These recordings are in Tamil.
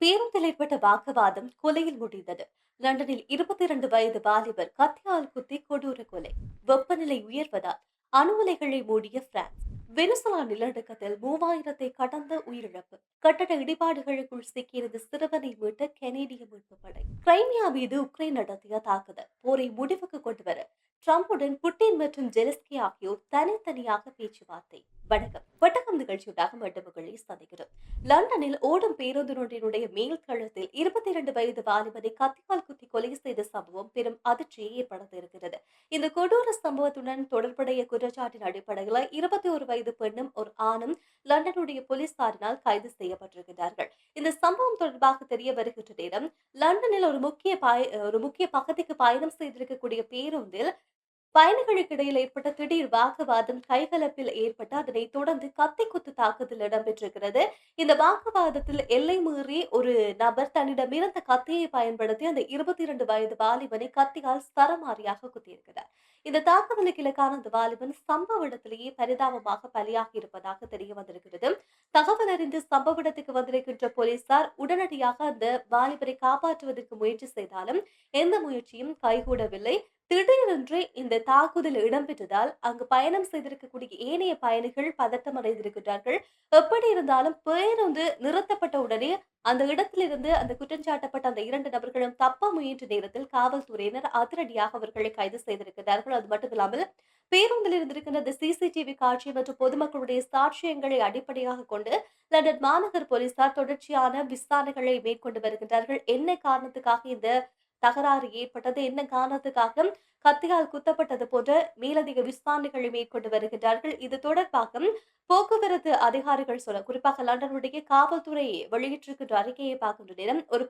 பேருந்தில் ஏற்பட்ட வாக்குவாதம் கொலையில் முடிந்தது. லண்டனில் 22 வயது வாலிபர் கத்தியால் குத்தி கொடூர கொலை. வெப்பநிலை உயர்வதால் அணு உலைகளை மூடிய பிரான்ஸ். வெனிசுலா நிலநடுக்கத்தில் 3000 கடந்த உயிரிழப்பு. கட்டட இடிபாடுகளுக்குள் சிக்கியிருந்த சிறுவனை மீட்ட கனேடிய மீட்பு படை. கிரைமியா மீது உக்ரைன் நடத்திய தாக்குதல் போரை முடிவுக்கு கொண்டுவர டிரம்புடன் புட்டின் மற்றும் ஜெலஸ்கி ஆகியோர் தனித்தனியாக பேச்சுவார்த்தை. வணக்கம் நிகழ்ச்சியூடாக மீண்டும் உங்களை சந்திக்கிறோம். லண்டனில் ஓடும் பேருந்தினுடைய மேல் தளத்தில் 22 வயது வாலிபனை கத்தியால் குத்தி கொலை செய்த சம்பவம் பெரும் அதிர்ச்சியை ஏற்படுத்தியிருக்கிறது. இந்த கொடூர சம்பவத்துடன் தொடர்புடைய குற்றச்சாட்டின் அடிப்படையில் 21 வயது பெண்ணும் ஒரு ஆணும் லண்டனுடைய போலீசாரினால் கைது செய்யப்பட்டிருக்கிறார்கள். இந்த சம்பவம் தொடர்பாக தெரிய வருகின்ற நேரம் லண்டனில் ஒரு முக்கிய பகுதிக்கு பயணம் செய்திருக்கக்கூடிய பேருந்தில் பயணிகளுக்கு இடையில் ஏற்பட்ட திடீர் வாக்குவாதம் கைகலப்பில் ஏற்பட்டு அதனைத் தொடர்ந்து கத்தி குத்து தாக்குதல் இடம்பெற்றிருக்கிறது. இந்த வாக்குவாதத்தில் எல்லை மீறி ஒரு நபர் தன்னிடமிருந்த கத்தியை பயன்படுத்தி அந்த 22 வயது வாலிபனை கத்தியால் சரமாரியாக குத்தியிருக்கிறார். இந்த தாக்குதலுக்கு இலக்கான அந்த வாலிபன் சம்பவ இடத்திலேயே பரிதாபமாக பலியாகி இருப்பதாக தெரிய வந்திருக்கிறது. தகவல் அறிந்து சம்பவ இடத்துக்கு வந்திருக்கின்ற போலீசார் உடனடியாக அந்த வாலிபரை காப்பாற்றுவதற்கு முயற்சி செய்தாலும் எந்த முயற்சியும் கைகூடவில்லை. திடீரென்று இந்த தாக்குதல் இடம்பெற்றதால் அங்கு பயணம் செய்திருக்கக்கூடிய ஏனைய பயணிகள் பதட்டம் அடைந்திருக்கிறார்கள். எப்படி இருந்தாலும் பேருந்து நிறுத்தப்பட்ட உடனே அந்த இடத்திலிருந்து அந்த குற்றஞ்சாட்டப்பட்ட அந்த 2 நபர்களும் தப்ப முயன்ற நேரத்தில் காவல்துறையினர் அதிரடியாக அவர்களை கைது செய்திருக்கிறார்கள். அது மட்டுமில்லாமல் பேருந்தில் இருந்திருக்கின்ற அந்த சிசிடிவி காட்சி மற்றும் பொதுமக்களுடைய சாட்சியங்களை அடிப்படையாக கொண்டு லண்டன் மாநகர் போலீசார் தொடர்ச்சியான விசாரணைகளை மேற்கொண்டு வருகின்றார்கள். என்ன காரணத்துக்காக இந்த தகராறு ஏற்பட்டது, என்ன காரணத்துக்காக கத்தியால் குத்தப்பட்டது போன்ற மேலதிக விசாரணைகளை மேற்கொண்டு வருகின்றார்கள். இது தொடர்பாக போக்குவரத்து அதிகாரிகள் குறிப்பாக லண்டனுடைய காவல்துறை வெளியிட்டிருக்கின்ற அறிக்கையை பார்க்கின்ற நேரம் ஒரு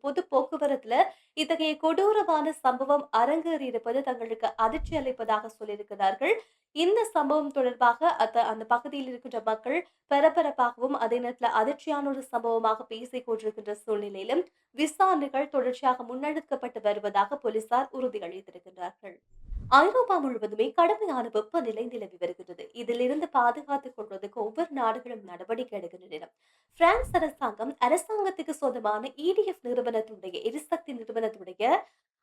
பொது போக்குவரத்துல இத்தகைய கொடூரமான சம்பவம் அரங்கேறி இருப்பது தங்களுக்கு அதிர்ச்சி அளிப்பதாக சொல்லியிருக்கிறார்கள். இந்த சம்பவம் தொடர்பாக அந்த பகுதியில் இருக்கின்ற மக்கள் பரபரப்பாகவும் அதே நேரத்தில் அதிர்ச்சியான ஒரு சம்பவமாக பேசிக் கொண்டிருக்கின்ற சூழ்நிலையிலும் விசாரணைகள் தொடர்ச்சியாக முன்னெடுக்கப்பட்டு வருவதாக போலீசார் உறுதியளித்திருக்கிறார்கள். ஐரோப்பா முழுவதுமே கடுமையான வெப்பநிலை நிலவி வருகிறது. இதிலிருந்து பாதுகாத்துக் கொள்வதற்கு ஒவ்வொரு நாடுகளும் நடவடிக்கை எடுக்கின்றன. பிரான்ஸ் அரசாங்கத்துக்கு சொந்தமான EDF நிறுவனத்துடைய எரிசக்தி நிறுவனத்துடைய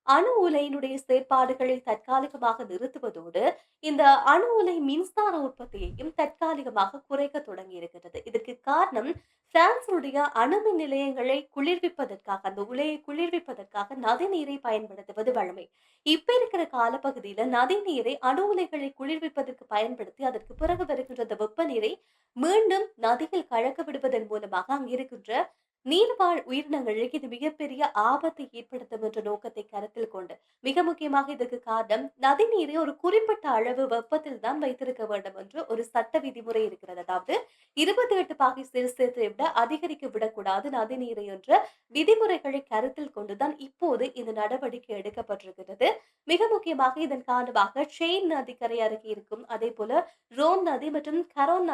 அணு உலையினுடைய செயற்பாடுகளை தற்காலிகமாக நிறுத்துவதோடு இந்த அணு உலை மின்சார உற்பத்தியையும் தற்காலிகமாக குறைக்க தொடங்கி இருக்கிறது. இதற்கு காரணம் பிரான்சுடைய அணுமின் நிலையங்களை குளிர்விப்பதற்காக அந்த உலையை குளிர்விப்பதற்காக நதிநீரை பயன்படுத்துவது வழமை. இப்ப இருக்கிற காலப்பகுதியில நதிநீரை அணு உலைகளை குளிர்விப்பதற்கு பயன்படுத்தி அதற்கு பிறகு வருகின்ற அந்த வெப்ப நீரை மீண்டும் நதியில் கலக்க விடுவதன் மூலமாக அங்கிருக்கின்ற நீர்வாழ் உயிரினங்களுக்கு இது மிகப்பெரிய ஆபத்தை ஏற்படுத்தும் என்ற நோக்கத்தை கருத்தில் கொண்டு மிக முக்கியமாக இதற்கு காரணம் நதிநீரை ஒரு குறிப்பிட்ட அளவு வெப்பத்தில் தான் வைத்திருக்க வேண்டும் என்று ஒரு சட்ட விதிமுறை இருக்கிறது. அதாவது 28 பாகை செல்சியஸை விட அதிகரிக்க விடக்கூடாது நதிநீரை என்ற விதிமுறைகளை கருத்தில் கொண்டுதான் இப்போது இந்த நடவடிக்கை எடுக்கப்பட்டிருக்கிறது. மிக முக்கியமாக இதன் காரணமாக ஷெய்ன் நதிக்கரை அருகே இருக்கும் அதே போல ரோன் நதி மற்றும் கரோன்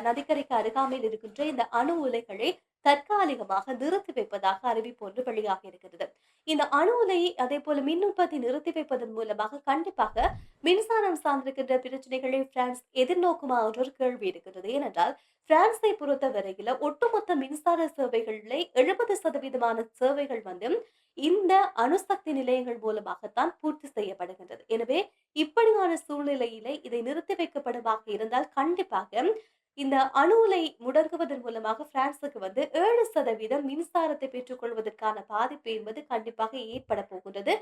நதிக்கரைக்கு அருகாமையில் இருக்கின்ற இந்த அணு உலைகளை தற்காலிகமாக நிறுத்தி வைப்பதாக அறிவிப்பு ஒன்று வெளியாக இருக்கிறது. இந்த அணு உலையை அதே போல மின் உற்பத்தி நிறுத்தி வைப்பதன் மூலமாக கண்டிப்பாக மின்சாரம் சார்ந்திருக்கின்ற பிரச்சனைகளை பிரான்ஸ் எதிர்நோக்குமா என்ற ஒரு கேள்வி இருக்கிறது. ஏனென்றால் பிரான்ஸை பொறுத்த வரையில ஒட்டுமொத்த மின்சார சேவைகளிலே 70% சேவைகள் இந்த அணுசக்தி நிலையங்கள் மூலமாகத்தான் பூர்த்தி செய்யப்படுகின்றது. எனவே இப்படியான சூழ்நிலையிலே இதை நிறுத்தி வைக்கப்படுமாக இருந்தால் கண்டிப்பாக இந்த அணு உலை முடங்குவதன் மூலமாக பிரான்சுக்கு 7% மின்சாரத்தை பெற்றுக் கொள்வதற்கான பாதிப்பு என்பது கண்டிப்பாக ஏற்பட போகின்றது.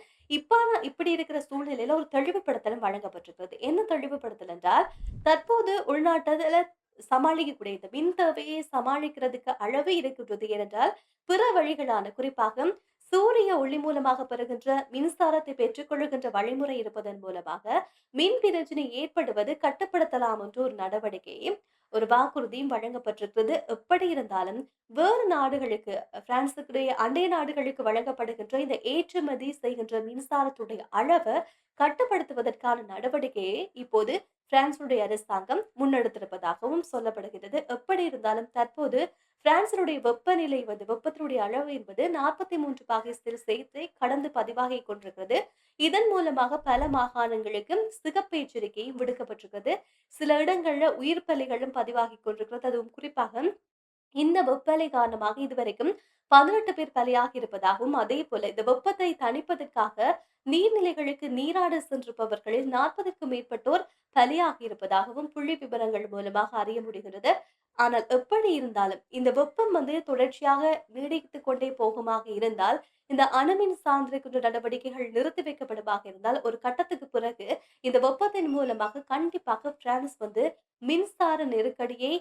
இப்படி இருக்கிற சூழ்நிலையில ஒரு தெளிவுபடுத்தலும் வழங்கப்பட்டிருக்கிறது. என்ன தெளிவுபடுத்தல் என்றால் தற்போது உள்நாட்டுல சமாளிக்கக்கூடிய இந்த மின் தேவையை சமாளிக்கிறதுக்கு அளவு இருக்கின்றது. ஏனென்றால் பிற வழிகளான குறிப்பாக சூரிய ஒளி மூலமாக பெறுகின்ற மின்சாரத்தை பெற்றுக் கொள்ளுகின்ற வழிமுறை இருப்பதன் மூலமாக மின் பிரச்சனை ஏற்படுவது கட்டுப்படுத்தலாம் என்ற ஒரு நடவடிக்கையும் ஒரு வாக்குறுதியும் வழங்கப்பட்டிருக்கிறது. எப்படி இருந்தாலும் வேறு நாடுகளுக்கு பிரான்சுடைய அண்டை நாடுகளுக்கு வழங்கப்படுகின்ற இந்த ஏற்றுமதி செய்கின்ற மின்சாரத்துடைய அளவை கட்டுப்படுத்துவதற்கான நடவடிக்கையை இப்போது பிரான்சுடைய அரசாங்கம் முன்னெடுத்திருப்பதாகவும் சொல்லப்படுகிறது. எப்படி இருந்தாலும் தற்போது பிரான்சினுடைய வெப்பத்தினுடைய அளவு என்பது 43 பாகை செல்சியஸை கடந்து பதிவாகி கொண்டிருக்கிறது. இதன் மூலமாக பல மாகாணங்களுக்கு சிகப்பு எச்சரிக்கையும் விடுக்கப்பட்டிருக்கிறது. சில இடங்கள்ல உயிர் பலிகளும் பதிவாகி கொண்டிருக்கிறது. அதுவும் குறிப்பாக இந்த வெப்பலை காரணமாக இதுவரைக்கும் 18 பேர் பலியாகி இருப்பதாகவும், அதேபோல இந்த வெப்பத்தை தணிப்பதற்காக நீர்நிலைகளுக்கு நீராட சென்றிருப்பவர்களில் 40க்கும் மேற்பட்டோர் பலியாகி இருப்பதாகவும் புள்ளி விவரங்கள் மூலமாக அறிய முடிகிறது. ஆனால் எப்படி இருந்தாலும் இந்த வெப்பம் தொடர்ச்சியாக நீடித்துக் கொண்டே போகுமாக இருந்தால், இந்த அணுமின் சார்ந்திருக்கின்ற நடவடிக்கைகள் நிறுத்தி வைக்கப்படுமாக இருந்தால், ஒரு கட்டத்துக்கு பிறகு இந்த வெப்பத்தின் மூலமாக கண்டிப்பாக பிரான்ஸ் மின்சார நெருக்கடியை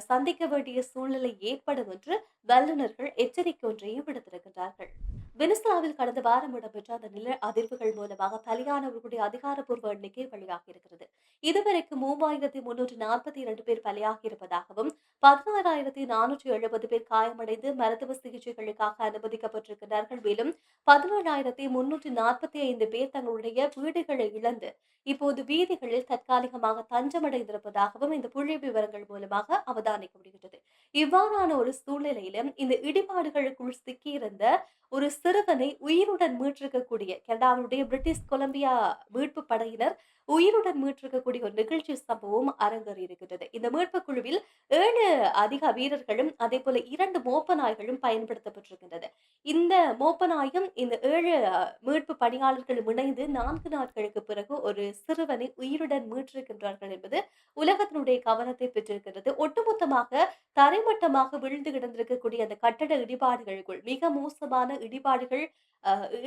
சந்திக்க வேண்டிய சூழ்நிலை ஏற்படும் என்று வல்லுநர்கள் எச்சரிக்கை ஒன்றையும் விடுத்திருக்கின்றார்கள். வெனிசுலாவில் கடந்த வாரம் இடம்பெற்ற அந்த நில அதிர்வுகள் மூலமாக பலியானவர்களுடைய அதிகாரப்பூர்வ எண்ணிக்கை வெளியாகி இருக்கிறது. இதுவரைக்கும் 3342 பேர் பலியாகி இருப்பதாகவும், 16,470 பேர் காயமடைந்து மருத்துவ சிகிச்சைகளுக்காக அனுமதிக்கப்பட்டிருக்கிறார்கள். மேலும் 17,345 பேர் தங்களுடைய வீடுகளை இழந்து இப்போது வீதிகளில் தற்காலிகமாக தஞ்சமடைந்திருப்பதாகவும் இந்த புள்ளி விவரங்கள் மூலமாக அவதானிக்க முடிகிறது. இவ்வாறான ஒரு சூழ்நிலையிலும் இந்த இடிபாடுகளுக்குள் சிக்கியிருந்த ஒரு சிறுவனை உயிருடன் மீட்டிருக்கக்கூடிய கனடாவுடைய பிரிட்டிஷ் கொலம்பியா மீட்பு படையினர் உயிருடன் மீட்டிருக்கக்கூடிய ஒரு நிகழ்ச்சி சம்பவம் அரங்கேறியிருக்கிறது. இந்த மீட்பு குழுவில் 7 அதிக வீரர்களும் அதே போல 2 மோப்ப நாய்களும் பயன்படுத்தப்பட்டிருக்கின்றது. இந்த மோப்ப நாயும் இந்த 7 மீட்பு பணியாளர்களும் இணைந்து 4 நாட்களுக்கு பிறகு ஒரு சிறுவனை உயிருடன் மீட்டிருக்கின்றார்கள் என்பது உலகத்தினுடைய கவனத்தை பெற்றிருக்கிறது. ஒட்டுமொத்தமாக தரைமட்டமாக விழுந்து கிடந்திருக்கக்கூடிய அந்த கட்டட இடிபாடுகளுக்குள் மிக மோசமான இடிபாடுகள்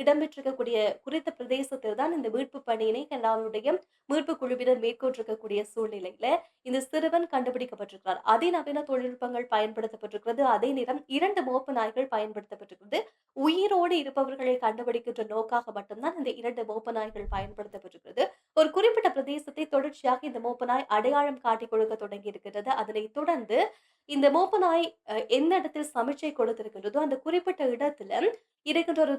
இடம்பெற்றிருக்கக்கூடிய குறித்த பிரதேசத்தில் தான் இந்த மீட்பு பணியினை கனடாவுடைய மீட்பு குழுவினர் மேற்கொண்டிருக்கக்கூடிய சூழ்நிலையில இந்த சிறுவன் கண்டுபிடிக்கப்பட்டிருக்கிறார். அதிநவீன தொழில்நுட்பங்கள் பயன்படுத்தப்பட்டிருக்கிறது. அதே நேரம் 2 மோப்ப நாய்கள் பயன்படுத்தப்பட்டிருக்கிறது. உயிரோடு இருப்பவர்களை கண்டுபிடிக்கின்ற நோக்காக மட்டும்தான் இந்த 2 மோப்ப நாய்கள் பயன்படுத்தப்பட்டிருக்கிறது. ஒரு குறிப்பிட்ட பிரதேசத்தை தொடர்ச்சியாக இந்த மோப்ப நாய் அடையாளம் காட்டிக் கொடுக்க தொடங்கி இருக்கிறது. அதனைத் தொடர்ந்து இந்த மோப்ப நாய் எந்த இடத்தில் சமிச்சை கொடுத்திருக்கின்றதோ அந்த குறிப்பிட்ட இடத்துல இருக்கின்ற ஒரு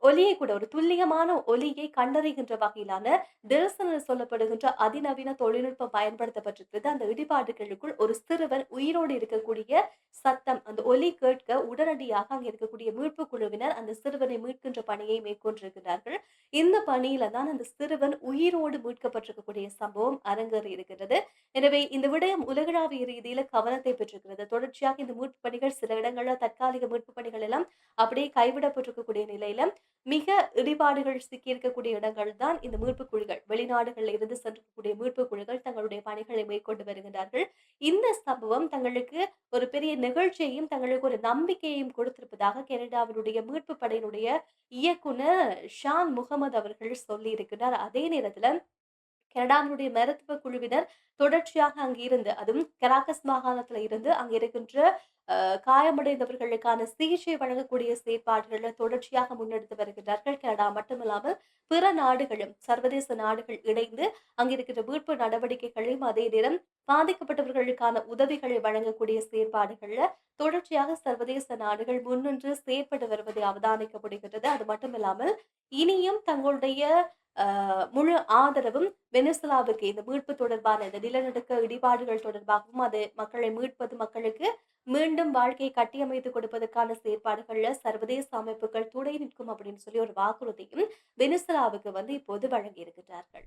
ஒலியை கூட ஒரு துல்லியமான ஒலியை கண்டறிகின்ற வகையிலான டெல்சன் என்று சொல்லப்படுகின்ற அதிநவீன தொழில்நுட்பம் பயன்படுத்தப்பட்டிருக்கிறது. அந்த இடிபாடுகளுக்குள் ஒரு சிறுவன் உயிரோடு இருக்கக்கூடிய சத்தம் அந்த ஒலி கேட்க உடனடியாக அங்க இருக்கக்கூடிய மீட்பு குழுவினர் அந்த சிறுவனை மீட்கின்ற பணியை மேற்கொண்டிருக்கிறார்கள். இந்த பணியில தான் அந்த சிறுவன் உயிரோடு மீட்கப்பட்டிருக்கக்கூடிய சம்பவம் அரங்கேறி இருக்கிறது. எனவே இந்த விடயம் உலகளாவிய ரீதியில கவனத்தை பெற்றிருக்கிறது. தொடர்ச்சியாக இந்த மீட்பு பணிகள் சில இடங்கள்ல தற்காலிக மீட்பு பணிகள் எல்லாம் அப்படியே கைவிடப்பட்டிருக்கக்கூடிய நிலையில மிக இடிபாடுகள் சிக்கியிருக்கக்கூடிய இடங்கள் தான் இந்த மீட்பு குழுக்கள் வெளிநாடுகளில் இருந்து சென்றக்கூடிய மீட்பு குழுக்கள் தங்களுடைய பணிகளை மேற்கொண்டு வருகின்றார்கள். இந்த சம்பவம் தங்களுக்கு ஒரு பெரிய நிகழ்ச்சியையும் தங்களுக்கு ஒரு நம்பிக்கையையும் கொடுத்திருப்பதாக கனடாவினுடைய மீட்பு படையினுடைய இயக்குனர் ஷான் முகமது அவர்கள் சொல்லி இருக்கிறார். அதே நேரத்துல கனடாவினுடைய மருத்துவ குழுவினர் தொடர்ச்சியாக அங்கிருந்து அதுவும் கராகஸ் மாகாணத்துல இருந்து அங்க இருக்கின்ற காயமடைந்தவர்களுக்கான சிகிச்சை வழங்கக்கூடிய செயற்பாடுகளை தொடர்ச்சியாக முன்னெடுத்து வருகிறார்கள். கனடா மட்டுமில்லாமல் பிற நாடுகளும் சர்வதேச நாடுகள் இணைந்து அங்கிருக்கின்ற மீட்பு நடவடிக்கைகளையும் அதே நேரம் பாதிக்கப்பட்டவர்களுக்கான உதவிகளை வழங்கக்கூடிய செயற்பாடுகள்ல தொடர்ச்சியாக சர்வதேச நாடுகள் முன்னின்று செயற்பட்டு வருவதை அவதானிக்கப்படுகிறது. அது மட்டுமில்லாமல் இனியும் தங்களுடைய முழு ஆதரவும் வெனிசுலாவுக்கு இந்த மீட்பு தொடர்பான இந்த நிலநடுக்க இடிபாடுகள் தொடர்பாகவும் அது மக்களை மீட்பது மக்களுக்கு மீண்டும் வாழ்க்கையை கட்டியமைத்து கொடுப்பதற்கான செயற்பாடுகள்ல சர்வதேச அமைப்புகள் துணை நிற்கும் அப்படின்னு சொல்லி ஒரு வாக்குறுதியும் வெனிசுலாவுக்கு இப்போது வழங்கி இருக்கிறார்கள்.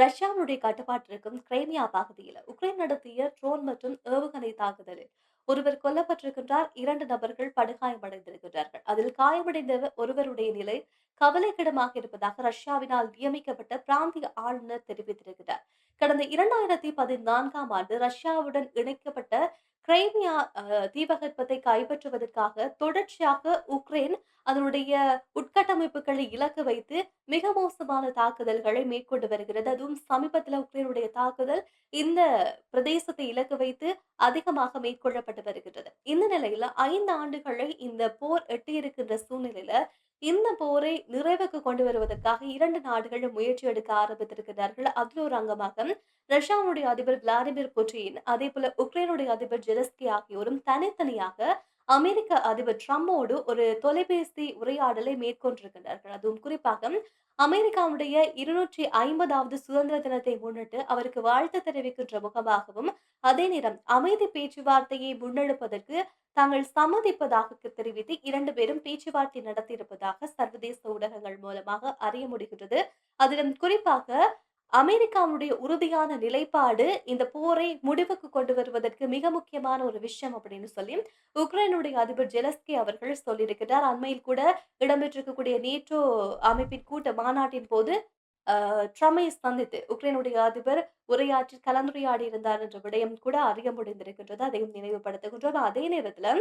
ரஷ்யாவுடைய கட்டுப்பாட்டில் இருக்கும் கிரைமியா பகுதியில் உக்ரைன் நடத்திய ட்ரோன் மற்றும் ஏவுகணை தாக்குதலில் ஒருவர் கொல்லப்பட்டிருக்கின்றார். 2 நபர்கள் படுகாயமடைந்திருக்கின்றார்கள். அதில் காயமடைந்த ஒருவருடைய நிலை கவலைக்கிடமாக இருப்பதாக ரஷ்யாவினால் நியமிக்கப்பட்ட பிராந்திய ஆளுநர் தெரிவித்திருக்கிறார். கடந்த 2014ஆம் ஆண்டு ரஷ்யாவுடன் இணைக்கப்பட்ட கிரைமியா தீபகற்பத்தை கைப்பற்றுவதற்காக தொடர்ச்சியாக உக்ரைன் அதனுடைய உட்கட்டமைப்புகளை இலக்கு வைத்து மிக மோசமான தாக்குதல்களை மேற்கொண்டு வருகிறது. அதுவும் சமீபத்தில் உக்ரைனுடைய தாக்குதல் இந்த பிரதேசத்தை இலக்கு வைத்து அதிகமாக மேற்கொள்ளப்பட்டு வருகிறது. இந்த நிலையில 5 ஆண்டுகளை இந்த போர் எட்டியிருக்கின்ற சூழ்நிலையில இந்த போரை நிறைவுக்கு கொண்டு வருவதற்காக 2 நாடுகளும் முயற்சி எடுக்க ஆரம்பித்திருக்கிறார்கள். அதில் ஒரு அங்கமாக ரஷ்யாவுடைய அதிபர் விளாடிமிர் புட்டின் அதே போல உக்ரைனுடைய அதிபர் ஜெலஸ்கி ஆகியோரும் தனித்தனியாக அமெரிக்க அதிபர் ட்ரம்போடு ஒரு தொலைபேசி உரையாடலை மேற்கொண்டிருக்கிறார்கள். அதுவும் குறிப்பாக அமெரிக்காவுடைய 250வது சுதந்திர தினத்தை முன்னிட்டு அவருக்கு வாழ்த்து தெரிவிக்கின்ற முகமாகவும் அதே நேரம் அமைதி பேச்சுவார்த்தையை முன்னெடுப்பதற்கு தாங்கள் சம்மதிப்பதாக தெரிவித்து 2 பேரும் பேச்சுவார்த்தை நடத்தியிருப்பதாக சர்வதேச ஊடகங்கள் மூலமாக அறிய முடிகின்றது. அதிலும் குறிப்பாக அமெரிக்காவுடைய உறுதியான நிலைப்பாடு இந்த போரை முடிவுக்கு கொண்டு வருவதற்கு மிக முக்கியமான ஒரு விஷயம் அப்படின்னு சொல்லி உக்ரைனுடைய அதிபர் ஜெலஸ்கி அவர்கள் சொல்லியிருக்கிறார். அண்மையில் கூட இடம்பெற்றிருக்கக்கூடிய நேட்டோ அமைப்பின் கூட்ட மாநாட்டின் போது ட்ரம்பை சந்தித்து உக்ரைனுடைய அதிபர் உரையாற்றி கலந்துரையாடி இருந்தார் என்ற விடயம் கூட அறிய முடிந்திருக்கின்றது. அதையும் நினைவுபடுத்துகின்றோம். அதே நேரத்துல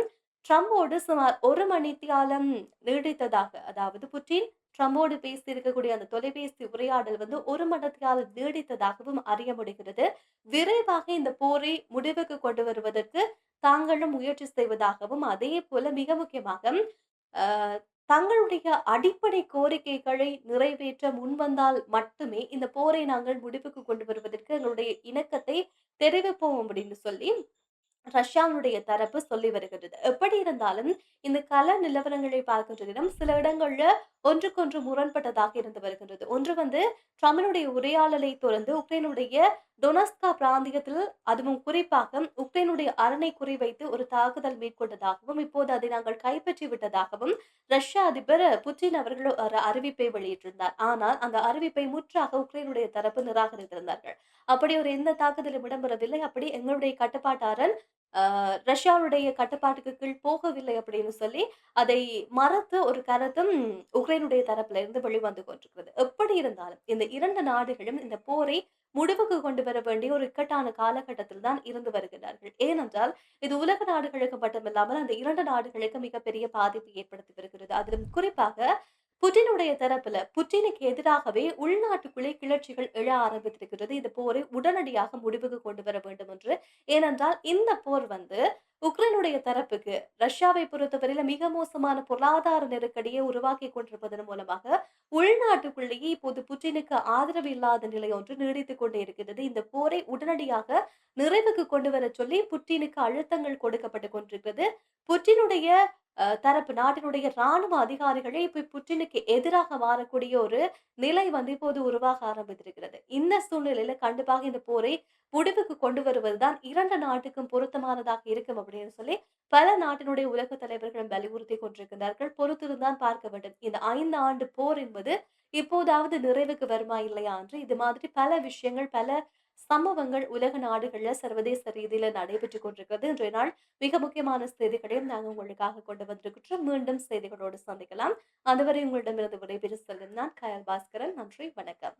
ட்ரம்போடு சுமார் 1 மணித்தியாலம் நீடித்ததாக, அதாவது புட்டின் ட்ரம்போடு பேசியிருக்கக்கூடிய அந்த தொலைபேசி உரையாடல் வந்து 1 மணித்தியாலம் நீடித்ததாகவும் அறிய முடிகிறது. விரைவாக இந்த போரை முடிவுக்கு கொண்டு வருவதற்கு தாங்களும் முயற்சி செய்வதாகவும், அதே போல மிக முக்கியமாக அ தங்களுடைய அடிப்படை கோரிக்கைகளை நிறைவேற்ற முன்வந்தால் மட்டுமே இந்த போரை நாங்கள் முடிவுக்கு கொண்டு வருவதற்கு எங்களுடைய இணக்கத்தை தெரிவிப்போம் அப்படின்னு சொல்லி ரஷ்யாவினுடைய தரப்பு சொல்லி வருகிறது. எப்படி இருந்தாலும் இந்த கள நிலவரங்களை பார்க்கின்ற நேரம் சில இடங்கள்ல ஒன்றுக்கொன்று முரண்பட்டதாக இருந்து வருகின்றது. ஒன்று வந்து ட்ரம்பினுடைய உரையாடலை தொடர்ந்து உக்ரைனுடைய டொனஸ்கா பிராந்தியத்தில் அதுவும் குறிப்பாக உக்ரைனுடைய அரணை குறிவைத்து ஒரு தாக்குதல் மேற்கொண்டதாகவும், இப்போது அதை நாங்கள் கைப்பற்றி விட்டதாகவும் ரஷ்ய அதிபர் புட்டின் அவர்கள் ஒரு அறிவிப்பை வெளியிட்டிருந்தார். ஆனால் அந்த அறிவிப்பை முற்றாக உக்ரைனுடைய தரப்பு நிராகரித்திருந்தார்கள். அப்படி ஒரு எந்த தாக்குதலும் இடம்பெறவில்லை. அப்படி எங்களுடைய கட்டுப்பாட்டாரன் அ ரஷ்யாவுடைய கட்டுப்பாட்டுக்கு கீழ் போகவில்லை அப்படின்னு சொல்லி, அதை மறுத்து ஒரு கருத்தும் உக்ரைனுடைய தரப்பில இருந்து வெளிவந்து கொண்டிருக்கிறது. எப்படி இருந்தாலும் இந்த 2 நாடுகளும் இந்த போரை முடிவுக்கு கொண்டு வர வேண்டிய ஒரு இக்கட்டான காலகட்டத்தில் தான் இருந்து வருகிறார்கள். ஏனென்றால், இது உலக நாடுகளுக்கு மட்டுமில்லாமல் அந்த 2 நாடுகளுக்கு மிகப்பெரிய பாதிப்பை ஏற்படுத்தி வருகிறது. அதிலும் குறிப்பாக புட்டினுடைய தரப்புல புட்டினுக்கு எதிராகவே உள்நாட்டுக்குள்ளே கிளர்ச்சிகள் எழ ஆரம்பித்திருக்கிறது. இந்த போரை உடனடியாக முடிவுக்கு கொண்டு வர வேண்டும் என்று. ஏனென்றால் இந்த போர் வந்து உக்ரைனுடைய தரப்புக்கு ரஷ்யாவை பொறுத்தவரையில மிக மோசமான பொருளாதார நெருக்கடியை உருவாக்கி கொண்டிருப்பதன் மூலமாக உள்நாட்டுக்குள்ளேயே இப்போது புட்டினுக்கு ஆதரவு இல்லாத நிலை ஒன்று நீடித்துக் கொண்டே இருக்கிறது. இந்த போரை உடனடியாக நிறைவுக்கு கொண்டு வர சொல்லி புட்டினுக்கு அழுத்தங்கள் கொடுக்கப்பட்டுக் கொண்டிருக்கிறது. புட்டினுடைய தரப்பு நாட்டினுடைய ராணுவ அதிகாரிகளே இப்ப புட்டினுக்கு எதிராக மாறக்கூடிய ஒரு நிலை வந்து இப்போது உருவாக ஆரம்பித்திருக்கிறது. இந்த சூழ்நிலையில கண்டிப்பாக இந்த போரை முடிவுக்கு கொண்டு வருவதுதான் 2 நாட்டுக்கும் பொருத்தமானதாக இருக்கும் அப்படின்னு சொல்லி பல நாட்டினுடைய உலக தலைவர்களும் வலியுறுத்தி கொண்டிருக்கிறார்கள். பொறுத்திருந்தான் பார்க்க வேண்டும். இந்த 5 ஆண்டு போர் என்பது இப்போதாவது நிறைவுக்கு வருமா இல்லையா என்று இது மாதிரி பல விஷயங்கள், பல சம்பவங்கள் உலக நாடுகள்ல சர்வதேச ரீதியில நடைபெற்றுக் கொண்டிருக்கிறது. இன்றைய நாள் மிக முக்கியமான செய்திகளையும் நாங்க உங்களுக்காக கொண்டு வந்திருக்கிறோம். மீண்டும் செய்திகளோடு சந்திக்கலாம். அதுவரை உங்களிடமிருந்து விடைபெறு செல்லும் நான் கயல் பாஸ்கரன். நன்றி, வணக்கம்.